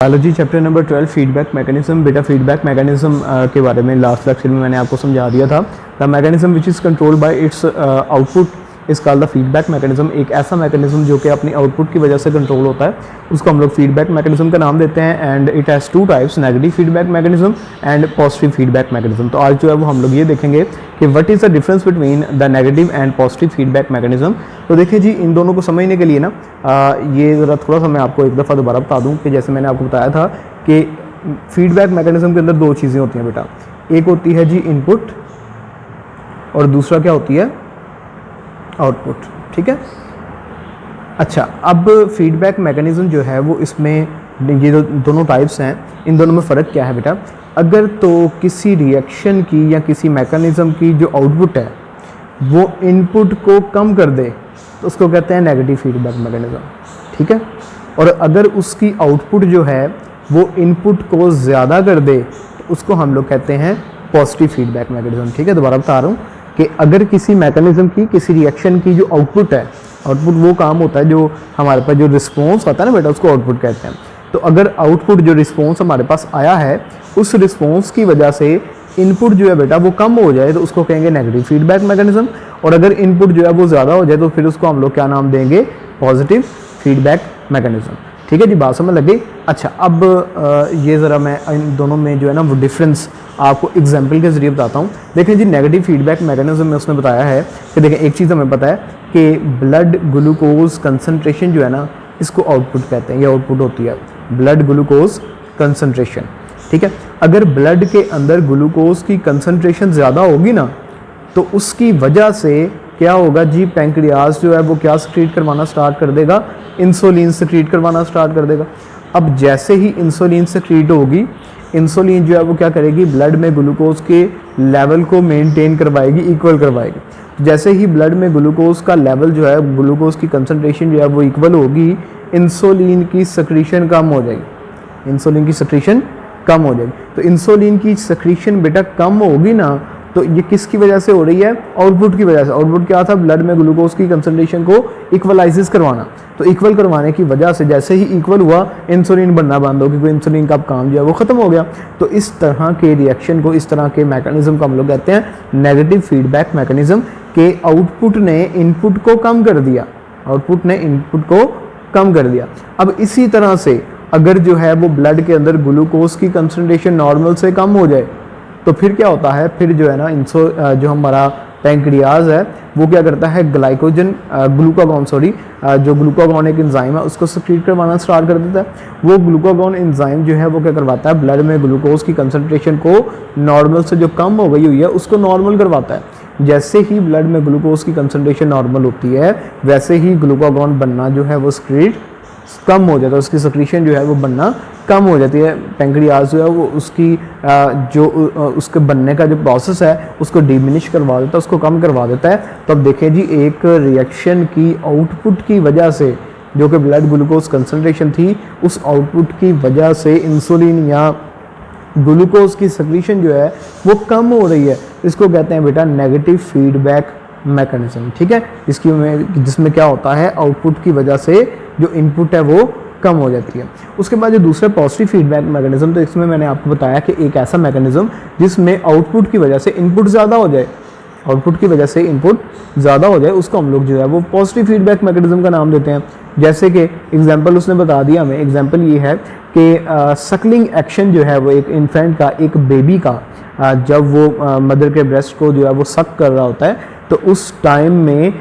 Biology chapter number 12 feedback mechanism. बेटा feedback mechanism के बारे में लास्ट लेक्चर में मैंने आपको समझा दिया था। The mechanism which is controlled by it's output इस कॉल्ड द फीडबैक मैकेनिज्म। एक ऐसा मैकेनिज्म जो कि अपनी आउटपुट की वजह से कंट्रोल होता है उसको हम लोग फीडबैक मैकेनिज्म का नाम देते हैं। And it has two types, negative feedback mechanism and positive feedback mechanism. तो आज जो है वो हम लोग ये देखेंगे कि what is the difference between the negative and positive feedback mechanism. तो देखिए जी, इन दोनों को समझने के लिए ना ये ज़रा थोड़ा सा मैं आपको एक दफ़ा दोबारा बता दूं कि जैसे मैंने आपको बताया था कि फीडबैक मैकेनिज्म के अंदर दो चीज़ें होती हैं बेटा। एक होती है जी इनपुट और दूसरा क्या होती है, आउटपुट। ठीक है। अच्छा, अब फीडबैक मैकेनिज्म जो है वो इसमें ये जो दोनों टाइप्स हैं इन दोनों में फ़र्क क्या है बेटा। अगर तो किसी रिएक्शन की या किसी मैकेनिज्म की जो आउटपुट है वो इनपुट को कम कर दे तो उसको कहते हैं नेगेटिव फीडबैक मैकेनिज्म। ठीक है। और अगर उसकी आउटपुट जो है वो इनपुट को ज़्यादा कर दे तो उसको हम लोग कहते हैं पॉजिटिव फीडबैक मैकेनिज्म। ठीक है। दोबारा बता रहा हूँ कि अगर किसी मैकेनिज्म की, किसी रिएक्शन की जो आउटपुट है, आउटपुट वो काम होता है जो हमारे पास जो रिस्पॉन्स आता है ना बेटा, उसको आउटपुट कहते हैं। तो अगर आउटपुट जो रिस्पॉन्स हमारे पास आया है उस रिस्पॉन्स की वजह से इनपुट जो है बेटा वो कम हो जाए तो उसको कहेंगे नेगेटिव फीडबैक मैकेनिज्म। और अगर इनपुट जो है वो ज़्यादा हो जाए तो फिर उसको हम लोग क्या नाम देंगे, पॉजिटिव फीडबैक मैकेनिज्म। ठीक है जी, बात समझ लग गई। अच्छा, अब ये ज़रा मैं इन दोनों में जो है ना वो डिफरेंस आपको एग्जांपल के ज़रिए बताता हूँ। देखें जी, नेगेटिव फीडबैक मैकेनिज्म में उसने बताया है कि देखें एक चीज़ हमें पता है कि ब्लड ग्लूकोज कंसनट्रेशन जो है ना इसको आउटपुट कहते हैं, ये आउटपुट होती है ब्लड ग्लूकोज कंसनट्रेशन। ठीक है। अगर ब्लड के अंदर ग्लूकोज की कंसनट्रेशन ज़्यादा होगी ना तो उसकी वजह से क्या होगा जी, पैंक्रियाज जो है वो क्या सिक्रीट करवाना स्टार्ट कर देगा, इंसुलिन सिक्रीट करवाना स्टार्ट कर देगा। अब जैसे ही इंसुलिन सिक्रीट होगी, इंसुलिन जो है वो क्या करेगी, ब्लड में ग्लूकोज के लेवल को मेंटेन करवाएगी, इक्वल करवाएगी। जैसे ही ब्लड में ग्लूकोज का लेवल जो है, ग्लूकोज की कंसनट्रेशन जो है वो इक्वल होगी, इंसुलिन की सिक्रीशन कम हो जाएगी, इंसुलिन की सिक्रीशन कम हो जाएगी। तो इंसुलिन की सिक्रीशन बेटा कम होगी ना तो ये किसकी वजह से हो रही है, आउटपुट की वजह से। आउटपुट क्या था, ब्लड में ग्लूकोज की कंसंट्रेशन को इक्वलाइजेस करवाना। तो इक्वल करवाने की वजह से जैसे ही इक्वल हुआ इंसुलिन बनना बंद हो, क्योंकि इंसुलिन का काम जो है वो ख़त्म हो गया। तो इस तरह के रिएक्शन को, इस तरह के मैकेनिज्म को हम लोग कहते हैं नेगेटिव फीडबैक मैकेनिज्म के आउटपुट ने इनपुट को कम कर दिया, आउटपुट ने इनपुट को कम कर दिया। अब इसी तरह से अगर जो है वो ब्लड के अंदर ग्लूकोज की कंसंट्रेशन नॉर्मल से कम हो जाए तो फिर क्या होता है, फिर जो है ना जो हमारा पैंक्रियाज है वो क्या करता है, जो ग्लूकागॉन एक एंजाइम है उसको सिक्रीट करवाना स्टार्ट कर देता है। वो ग्लूकागॉन एंजाइम जो है वो क्या करवाता है, ब्लड में ग्लूकोज की कंसंट्रेशन को नॉर्मल से जो कम हो गई हुई है उसको नॉर्मल करवाता है। जैसे ही ब्लड में ग्लूकोज की कंसंट्रेशन नॉर्मल होती है वैसे ही ग्लूकागॉन बनना जो है वो सिक्रीट कम हो जाता है, उसकी सिक्रीशन जो है वो बनना कम हो जाती है। पैंक्रियाज जो है वो उसकी उसके बनने का जो प्रोसेस है उसको डिमिनिश करवा देता है, उसको कम करवा देता है। तो अब देखें जी, एक रिएक्शन की आउटपुट की वजह से जो कि ब्लड ग्लूकोज कंसंट्रेशन थी, उस आउटपुट की वजह से इंसुलिन या ग्लूकोज की सिक्रीशन जो है वो कम हो रही है। इसको कहते हैं बेटा नेगेटिव फीडबैक मैकेनिज्म। ठीक है। जिसमें क्या होता है, आउटपुट की वजह से जो इनपुट है वो कम हो जाती है। उसके बाद जो दूसरा पॉजिटिव फीडबैक मैकेनिज्म, तो इसमें मैंने आपको बताया कि एक ऐसा मैकेनिज्म जिसमें आउटपुट की वजह से इनपुट ज़्यादा हो जाए, आउटपुट की वजह से इनपुट ज़्यादा हो जाए, उसको हम लोग जो है वो पॉजिटिव फीडबैक मैकेनिज्म का नाम देते हैं। जैसे कि एग्जांपल उसने बता दिया हमें। एग्जांपल ये है कि सकलिंग एक्शन जो है वो एक इन्फेंट का, एक बेबी का, जब वो मदर के ब्रेस्ट को जो है वो सक कर रहा होता है तो उस टाइम में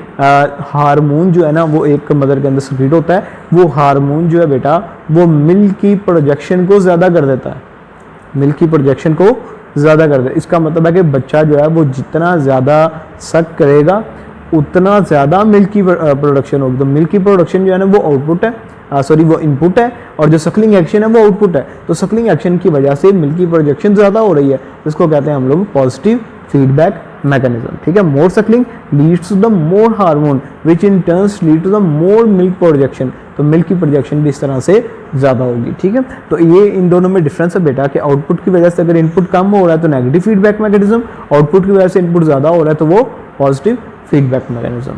हार्मोन जो है ना वो एक मदर के अंदर सिक्रीट होता है। वो हार्मोन जो है बेटा वो मिल्क की प्रोडक्शन को ज़्यादा कर देता है, मिल्क की प्रोडक्शन को ज़्यादा कर देता है। इसका मतलब है कि बच्चा जो है वो जितना ज़्यादा सक करेगा उतना ज़्यादा मिल्क की प्रोडक्शन होगी। तो मिल्क की प्रोडक्शन जो है ना वो आउटपुट है, वो इनपुट है, और जो सकलिंग एक्शन है वो आउटपुट है। तो सकलिंग एक्शन की वजह से मिल्क की प्रोडक्शन ज़्यादा हो रही है, इसको कहते हैं हम लोग पॉजिटिव फीडबैक मैकेनिज्म। ठीक है। More suckling leads to the more hormone which in turns lead to the more milk production. तो मिल्क की प्रोडक्शन भी इस तरह से ज़्यादा होगी। ठीक है। तो ये इन दोनों में डिफरेंस है बेटा कि आउटपुट की वजह से अगर इनपुट कम हो रहा है तो नेगेटिव फीडबैक मैकेनिज्म, आउटपुट की वजह से इनपुट ज़्यादा हो रहा है तो वो पॉजिटिव फीडबैक मैकेनिज्म।